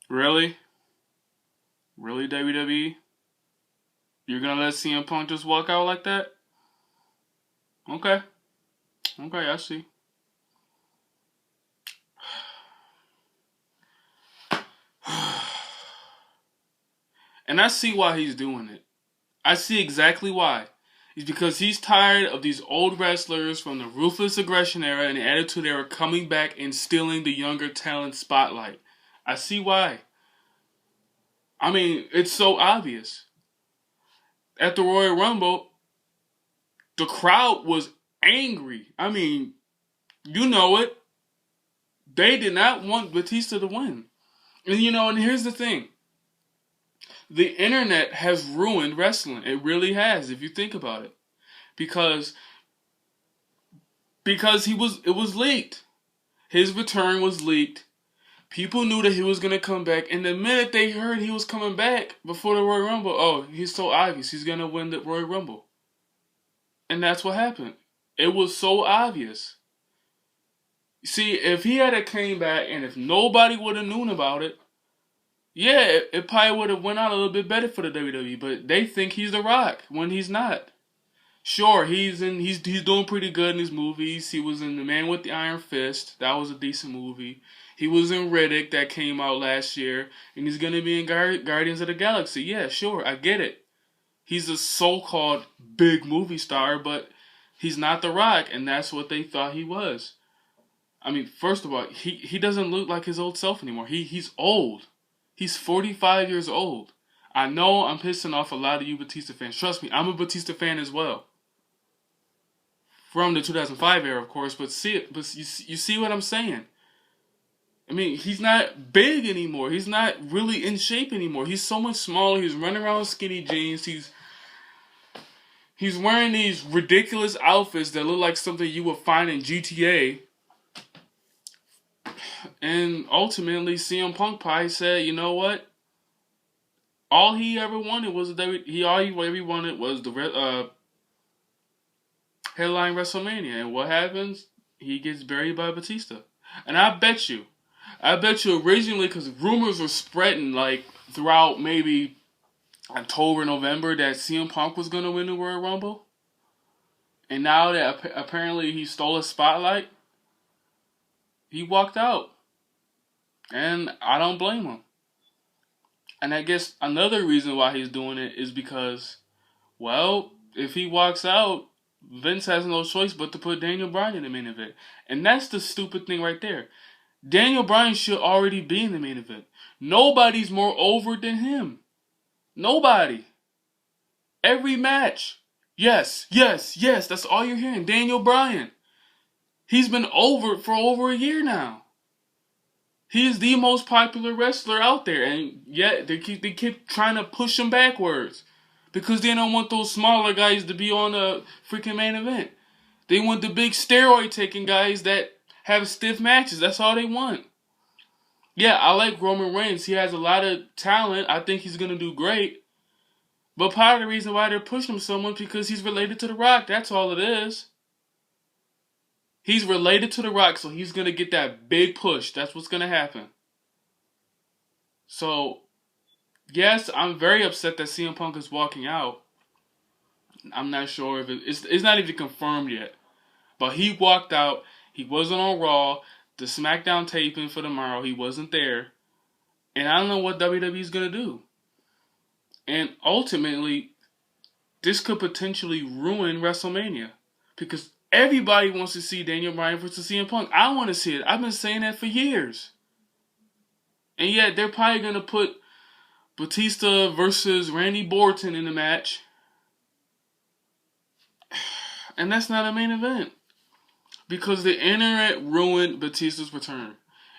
Really? Really, WWE? You're gonna let CM Punk just walk out like that? Okay. Okay, I see. And I see why he's doing it. I see exactly why. It's because he's tired of these old wrestlers from the ruthless aggression era and the attitude era coming back and stealing the younger talent spotlight. I see why. I mean, it's so obvious. At the Royal Rumble, the crowd was angry. I mean, you know it. They did not want Batista to win. And here's the thing. The internet has ruined wrestling. It really has, if you think about it. Because it was leaked. His return was leaked. People knew that he was gonna come back, and the minute they heard he was coming back before the Royal Rumble, oh, he's so obvious he's gonna win the Royal Rumble. And that's what happened. It was so obvious. See, if he had came back and if nobody would have known about it, yeah, it probably would have went out a little bit better for the WWE. But they think he's The Rock when he's not. Sure, he's doing pretty good in his movies. He was in The Man with the Iron Fist. That was a decent movie. He was in Riddick that came out last year, and he's gonna be in Guardians of the Galaxy. Yeah, sure, I get it. He's a so-called big movie star, but he's not The Rock, and that's what they thought he was. I mean, first of all, he doesn't look like his old self anymore. He's old. He's 45 years old. I know I'm pissing off a lot of you Batista fans. Trust me, I'm a Batista fan as well. From the 2005 era, of course, but you see what I'm saying? I mean, he's not big anymore. He's not really in shape anymore. He's so much smaller. He's running around with skinny jeans. He's wearing these ridiculous outfits that look like something you would find in GTA. And ultimately, CM Punk probably said, you know what? All he ever wanted was the headline WrestleMania, and what happens? He gets buried by Batista. And I bet you originally, because rumors were spreading like throughout maybe October, November, that CM Punk was gonna win the Royal Rumble, and now that apparently he stole a spotlight, he walked out, and I don't blame him. And I guess another reason why he's doing it is because, well, if he walks out, Vince has no choice but to put Daniel Bryan in the main event. And that's the stupid thing right there. Daniel Bryan should already be in the main event. Nobody's more over than him. Nobody. Every match. Yes, yes, yes, that's all you're hearing. Daniel Bryan. He's been over for over a year now. He is the most popular wrestler out there, and yet they keep trying to push him backwards because they don't want those smaller guys to be on a freaking main event. They want the big steroid taking guys that have stiff matches. That's all they want. Yeah, I like Roman Reigns. He has a lot of talent. I think he's gonna do great. But part of the reason why they're pushing him so much because he's related to The Rock. That's all it is. He's related to The Rock, so he's going to get that big push. That's what's going to happen. So, yes, I'm very upset that CM Punk is walking out. I'm not sure if it's not even confirmed yet. But he walked out. He wasn't on Raw. The SmackDown taping for tomorrow, he wasn't there. And I don't know what WWE's going to do. And ultimately, this could potentially ruin WrestleMania. Because everybody wants to see Daniel Bryan versus CM Punk. I want to see it. I've been saying that for years. And yet, they're probably going to put Batista versus Randy Orton in the match. And that's not a main event. Because the internet ruined Batista's return.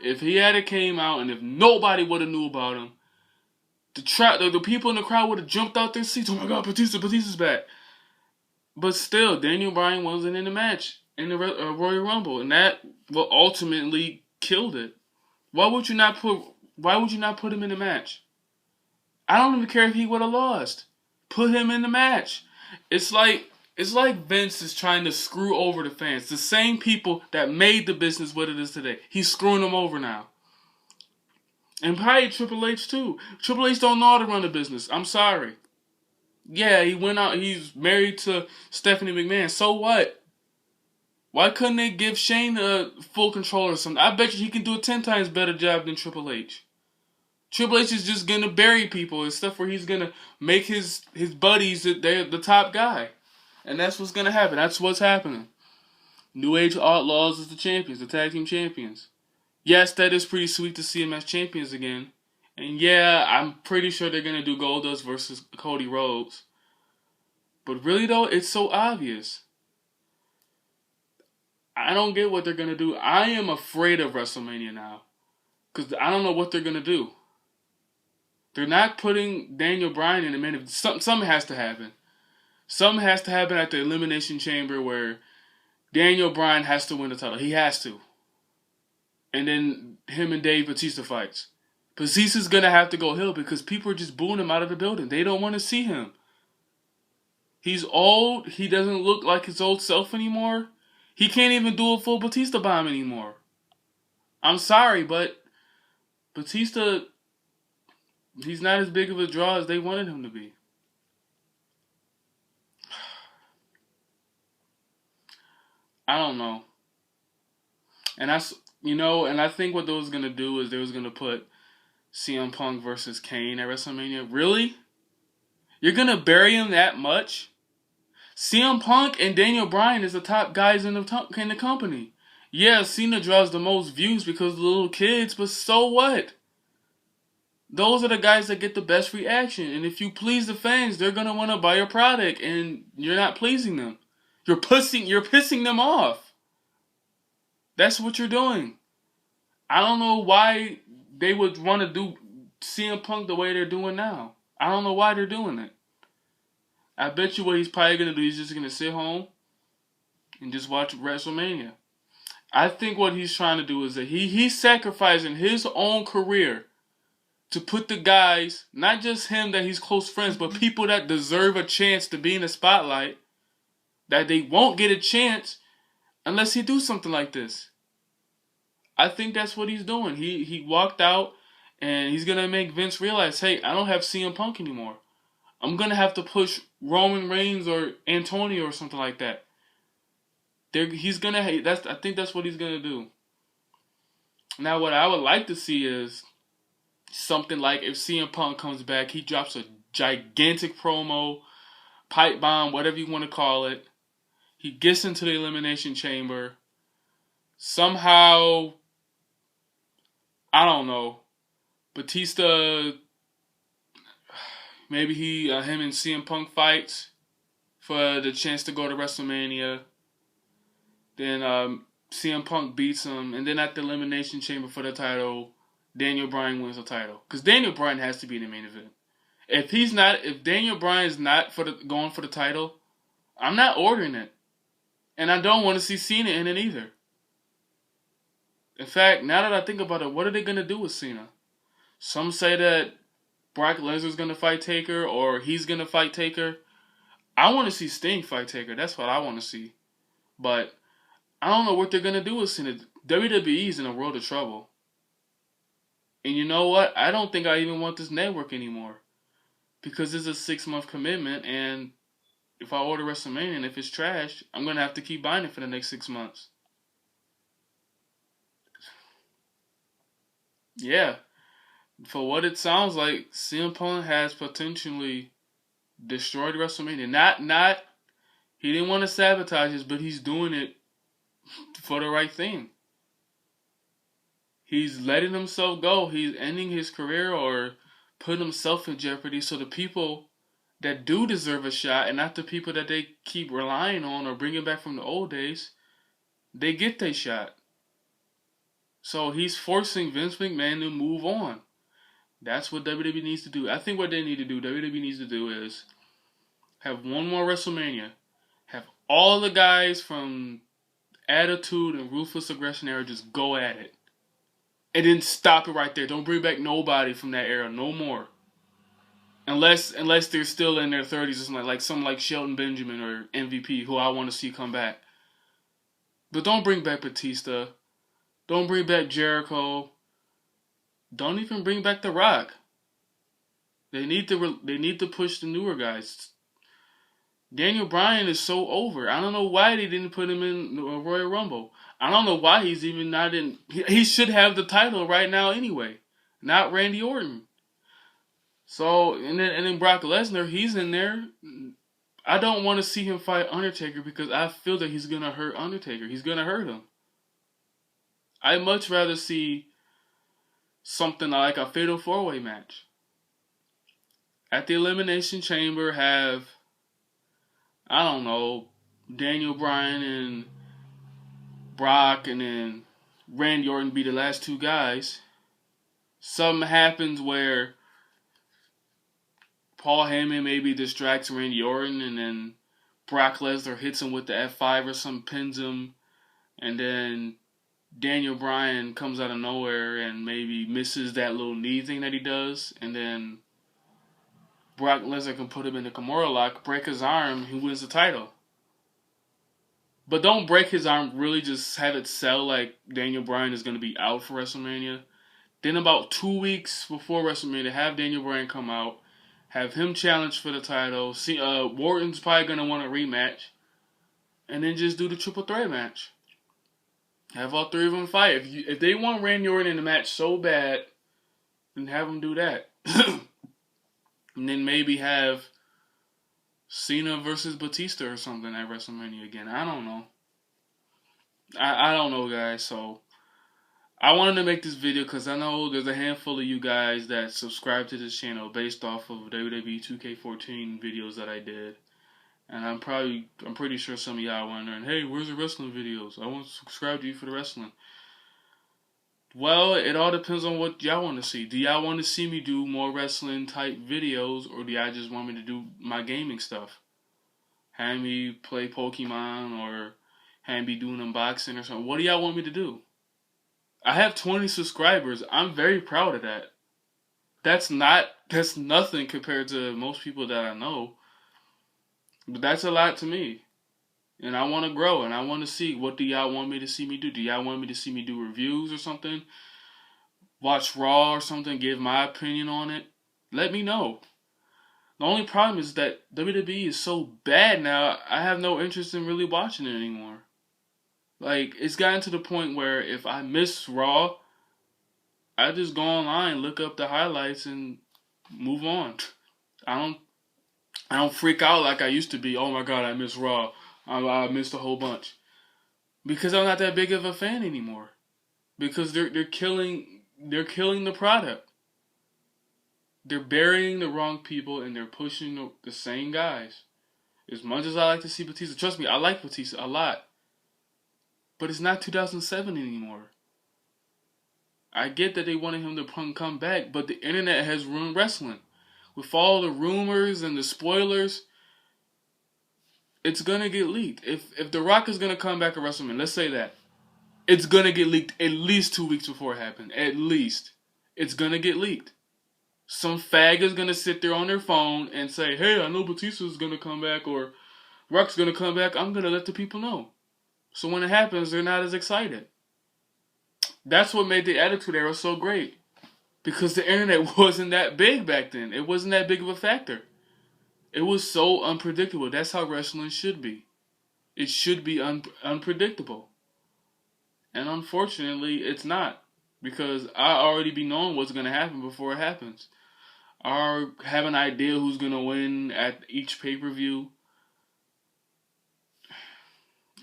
If he had came out and if nobody would have knew about him, the people in the crowd would have jumped out their seats. Oh my God, Batista's back. But still, Daniel Bryan wasn't in the match in the Royal Rumble, and that will ultimately killed it. Why would you not put him in the match? I don't even care if he would have lost. Put him in the match. It's like Vince is trying to screw over the fans. The same people that made the business what it is today. He's screwing them over now. And probably Triple H too. Triple H don't know how to run a business. I'm sorry. Yeah, he went out. He's married to Stephanie McMahon. So what? Why couldn't they give Shane a full control or something? I bet you he can do a 10 times better job than Triple H. Triple H is just gonna bury people and stuff where he's gonna make his buddies they're the top guy. And that's what's gonna happen. That's what's happening. New Age Outlaws is the champions, the tag team champions. Yes, that is pretty sweet to see them as champions again. And yeah, I'm pretty sure they're gonna do Goldust versus Cody Rhodes. But really though, it's so obvious. I don't get what they're gonna do. I am afraid of WrestleMania now. Because I don't know what they're gonna do. They're not putting Daniel Bryan in the main event. Something has to happen. Something has to happen at the Elimination Chamber where Daniel Bryan has to win the title. He has to. And then him and Dave Bautista fights. Bautista's gonna have to go heel because people are just booing him out of the building. They don't want to see him. He's old. He doesn't look like his old self anymore. He can't even do a full Bautista bomb anymore. I'm sorry, but Bautista, he's not as big of a draw as they wanted him to be. I don't know. And I think what they was gonna do is they was gonna put CM Punk versus Kane at WrestleMania. Really? You're gonna bury him that much? CM Punk and Daniel Bryan is the top guys in the company. Yeah, Cena draws the most views because of the little kids, but so what? Those are the guys that get the best reaction. And if you please the fans, they're gonna want to buy your product, and you're not pleasing them. You're pissing them off. That's what you're doing. I don't know why they would want to do CM Punk the way they're doing now. I don't know why they're doing it. I bet you what he's probably going to do, he's just going to sit home and just watch WrestleMania. I think what he's trying to do is that he's sacrificing his own career to put the guys, not just him that he's close friends, but people that deserve a chance to be in the spotlight, that they won't get a chance unless he do something like this. I think that's what he's doing. He walked out and he's going to make Vince realize, hey, I don't have CM Punk anymore. I'm going to have to push Roman Reigns or Antonio or something like that. I think that's what he's going to do. Now, what I would like to see is something like if CM Punk comes back, he drops a gigantic promo, pipe bomb, whatever you want to call it. He gets into the Elimination Chamber. Somehow, I don't know, Batista, maybe him and CM Punk fights for the chance to go to WrestleMania. Then CM Punk beats him, and then at the Elimination Chamber for the title, Daniel Bryan wins the title. Because Daniel Bryan has to be in the main event. If Daniel Bryan's not going for the title, I'm not ordering it. And I don't want to see Cena in it either. In fact, now that I think about it, what are they going to do with Cena? Some say that Brock Lesnar's going to fight Taker, or he's going to fight Taker. I want to see Sting fight Taker. That's what I want to see. But I don't know what they're going to do with Cena. WWE's in a world of trouble. And you know what? I don't think I even want this network anymore. Because it's a 6-month commitment, and if I order WrestleMania and if it's trash, I'm going to have to keep buying it for the next 6 months. Yeah. For what it sounds like, CM Punk has potentially destroyed WrestleMania. Not he didn't want to sabotage this, but he's doing it for the right thing. He's letting himself go. He's ending his career or putting himself in jeopardy so the people that do deserve a shot, and not the people that they keep relying on or bringing back from the old days, they get their shot. So he's forcing Vince McMahon to move on. That's what WWE needs to do. I think what they need to do, WWE needs to do is have one more WrestleMania. Have all the guys from Attitude and Ruthless Aggression era just go at it. And then stop it right there. Don't bring back nobody from that era. No more. Unless they're still in their 30s or something like someone like Shelton Benjamin or MVP, who I want to see come back. But don't bring back Batista. Don't bring back Jericho. Don't even bring back The Rock. They need to push the newer guys. Daniel Bryan is so over. I don't know why they didn't put him in Royal Rumble. I don't know why he's even not in. He should have the title right now anyway, not Randy Orton. So and then Brock Lesnar, he's in there. I don't want to see him fight Undertaker because I feel that he's gonna hurt Undertaker. He's gonna hurt him. I'd much rather see something like a Fatal 4-Way match. At the Elimination Chamber, have, I don't know, Daniel Bryan and Brock, and then Randy Orton be the last two guys. Something happens where Paul Heyman maybe distracts Randy Orton, and then Brock Lesnar hits him with the F5 or something, pins him, and then Daniel Bryan comes out of nowhere and maybe misses that little knee thing that he does, and then Brock Lesnar can put him in the Kimura lock, break his arm, he wins the title. But don't break his arm, really just have it sell like Daniel Bryan is going to be out for WrestleMania. Then about 2 weeks before WrestleMania, have Daniel Bryan come out, have him challenge for the title. See, Orton's probably going to want a rematch. And then just do the triple threat match. Have all three of them fight. If they want Randy Orton in the match so bad, then have them do that. And then maybe have Cena versus Batista or something at WrestleMania again. I don't know. I don't know, guys. So I wanted to make this video because I know there's a handful of you guys that subscribe to this channel based off of WWE 2K14 videos that I did. And I'm pretty sure some of y'all are wondering, hey, where's the wrestling videos? I want to subscribe to you for the wrestling. Well, it all depends on what y'all want to see. Do y'all want to see me do more wrestling type videos, or do y'all just want me to do my gaming stuff? Have me play Pokemon, or have me doing unboxing or something? What do y'all want me to do? I have 20 subscribers. I'm very proud of that. That's nothing compared to most people that I know. But that's a lot to me. And I want to grow, and I want to see, what do y'all want me to see me do? Do y'all want me to see me do reviews or something? Watch Raw or something, give my opinion on it? Let me know. The only problem is that WWE is so bad now, I have no interest in really watching it anymore. Like, it's gotten to the point where if I miss Raw, I just go online, look up the highlights, and move on. I don't freak out like I used to be. Oh my God, I miss Raw. I missed a whole bunch. Because I'm not that big of a fan anymore. Because they're killing the product. They're burying the wrong people, and they're pushing the same guys. As much as I like to see Batista, trust me, I like Batista a lot. But it's not 2007 anymore. I get that they wanted him to come back, but the internet has ruined wrestling. With all the rumors and the spoilers, it's gonna get leaked. If The Rock is gonna come back at WrestleMania, let's say that, it's gonna get leaked at least 2 weeks before it happens. At least. It's gonna get leaked. Some fag is gonna sit there on their phone and say, hey, I know Batista's gonna come back, or Rock's gonna come back. I'm gonna let the people know. So when it happens, they're not as excited. That's what made the Attitude Era so great. Because the internet wasn't that big back then. It wasn't that big of a factor. It was so unpredictable. That's how wrestling should be. It should be unpredictable. And unfortunately, it's not. Because I already be knowing what's going to happen before it happens. I have an idea who's going to win at each pay-per-view.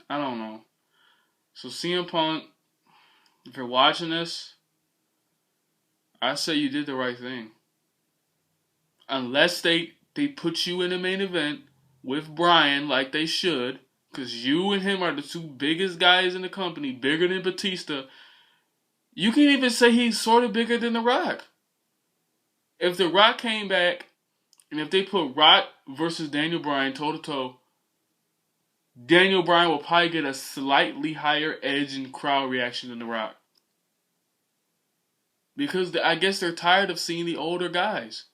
I don't know. So CM Punk, if you're watching this, I say you did the right thing. Unless they put you in the main event with Bryan like they should, because you and him are the two biggest guys in the company, bigger than Batista. You can even say he's sort of bigger than The Rock. If The Rock came back, and if they put Rock versus Daniel Bryan toe-to-toe, Daniel Bryan will probably get a slightly higher edge in crowd reaction than The Rock. Because I guess they're tired of seeing the older guys.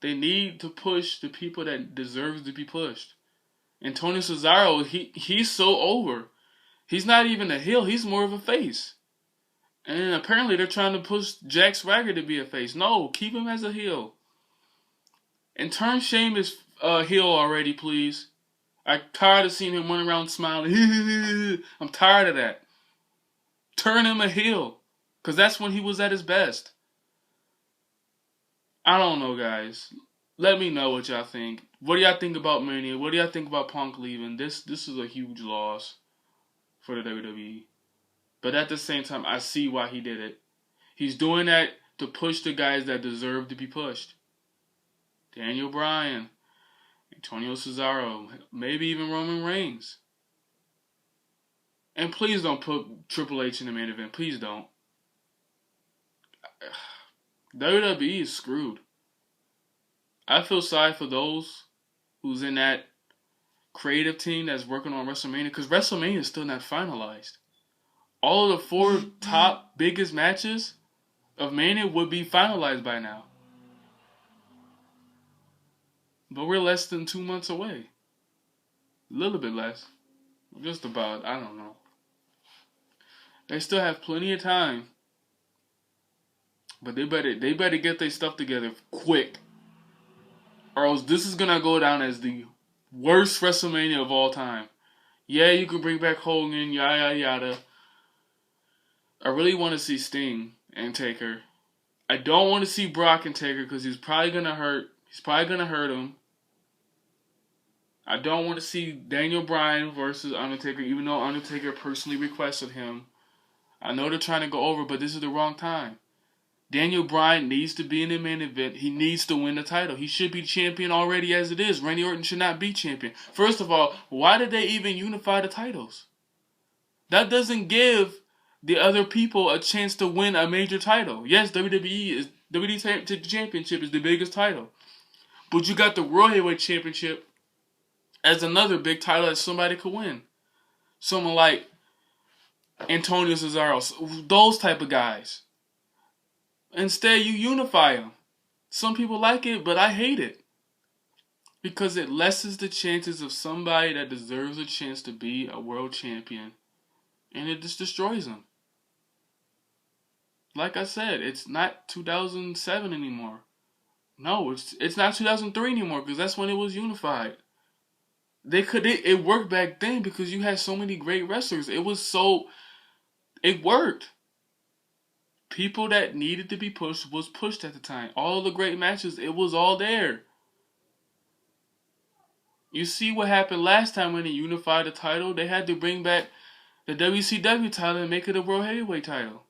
They need to push the people that deserve to be pushed. And Tony Cesaro, he's so over. He's not even a heel. He's more of a face. And apparently they're trying to push Jack Swagger to be a face. No, keep him as a heel. And turn Sheamus heel already, please. I'm tired of seeing him run around smiling. I'm tired of that. Turn him a heel. Because that's when he was at his best. I don't know, guys. Let me know what y'all think. What do y'all think about Mania? What do y'all think about Punk leaving? This is a huge loss for the WWE. But at the same time, I see why he did it. He's doing that to push the guys that deserve to be pushed. Daniel Bryan, Antonio Cesaro, maybe even Roman Reigns. And please don't put Triple H in the main event. Please don't. WWE is screwed. I feel sorry for those who's in that creative team that's working on WrestleMania, because WrestleMania is still not finalized. All of the 4 top biggest matches of Mania would be finalized by now. But we're less than 2 months away. A little bit less. Just about, I don't know. They still have plenty of time. But they better get their stuff together quick. Or else this is gonna go down as the worst WrestleMania of all time. Yeah, you can bring back Hogan, yada yada. I really want to see Sting and Taker. I don't want to see Brock and Taker because he's probably gonna hurt. He's probably gonna hurt him. I don't want to see Daniel Bryan versus Undertaker, even though Undertaker personally requested him. I know they're trying to go over, but this is the wrong time. Daniel Bryan needs to be in the main event. He needs to win the title. He should be champion already as it is. Randy Orton should not be champion. First of all, why did they even unify the titles? That doesn't give the other people a chance to win a major title. Yes, WWE Championship is the biggest title. But you got the World Heavyweight Championship as another big title that somebody could win. Someone like Antonio Cesaro, those type of guys. Instead, you unify them. Some people like it, but I hate it. Because it lessens the chances of somebody that deserves a chance to be a world champion. And it just destroys them. Like I said, it's not 2007 anymore. No, it's not 2003 anymore because that's when it was unified. It worked back then because you had so many great wrestlers. It worked. People that needed to be pushed was pushed at the time. All the great matches, it was all there. You see what happened last time when they unified the title? They had to bring back the WCW title and make it a World Heavyweight title.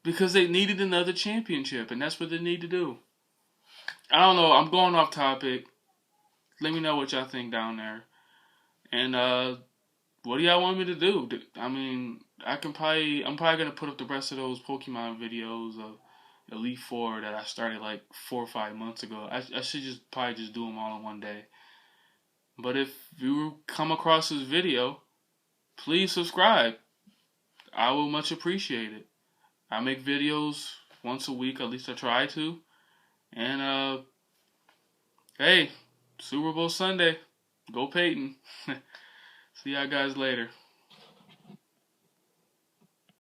Because they needed another championship, and that's what they need to do. I don't know, I'm going off topic. Let me know what y'all think down there. And what do y'all want me to do? I mean, I'm probably gonna put up the rest of those Pokemon videos of Elite Four that I started like 4 or 5 months ago. I should probably just do them all in one day. But if you come across this video, please subscribe. I will much appreciate it. I make videos once a week, at least I try to. And hey, Super Bowl Sunday. Go Peyton. See y'all guys later.